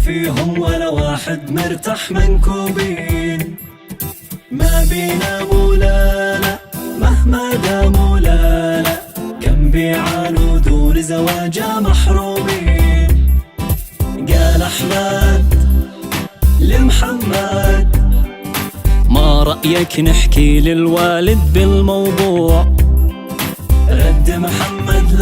فيهم ولا واحد مرتاح منكوبين. ما بينا مولانا مهما داموا لا كم بيعانوا دون زواجا محرومين. قال أحمد لمحمد ما رأيك نحكي للوالد بالموضوع؟ رد محمد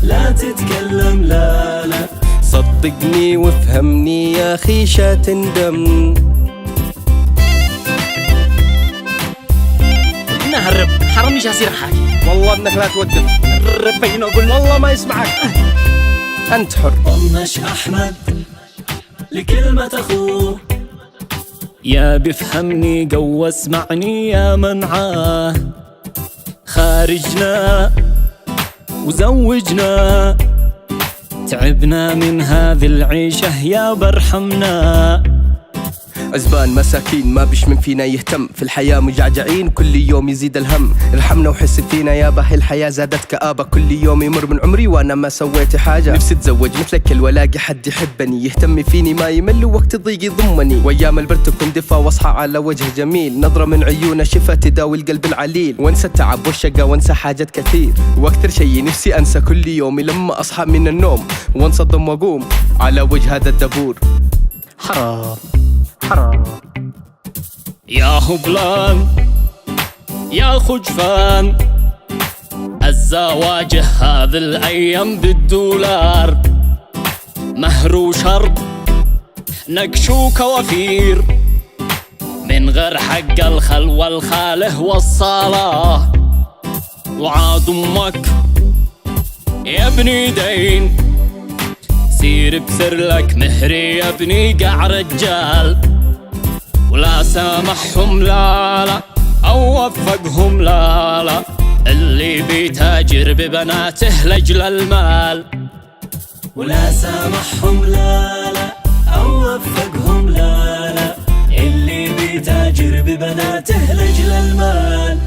لا تتكلم لا صدقني وافهمني يا أخي شا تندم. نهرب حرام مش هصير حاجة. والله انك لا توقف. ربينا قلنا والله ما يسمعك. انت حر. طنش أحمد لكلمة أخوه يا بفهمني قوى اسمعني يا منعاه. خارجنا وزوجنا تعبنا من هذه العيشة يا برحمنا. عزبان مساكين ما بش من فينا يهتم، في الحياة مجعجعين كل يوم يزيد الهم. ارحمنا وحس فينا يابا، هي الحياة زادت كآبة، كل يوم يمر من عمري وانا ما سويت حاجة. نفسي اتزوج مثلك والاقي حد يحبني يهتم فيني ما يمل وقت ضيق يضمني. وايام البرد تكون دفا واصحى على وجه جميل، نظرة من عيونه شفا تداوي القلب العليل. وانسى التعب والشقا وانسى حاجات كثير، واكثر شي نفسي انسى كل يوم لما اصحى من النوم وانصدم واقوم على وجه هذا الدبور. حرام يا هبلان يا خجفان الزواج هذه الأيام بالدولار. مهر وشرط نقش وكوافير من غير حق الخل والخاله والصلاة. وعاد أمك يا ابني دين، سير بسر لك مهري يا ابني قع رجال. ولا سامحهم لا أو وفقهم لا اللي بيتاجر ببناته لأجل المال. ولا سامحهم لا أو وفقهم لا اللي بيتاجر ببناته لأجل المال.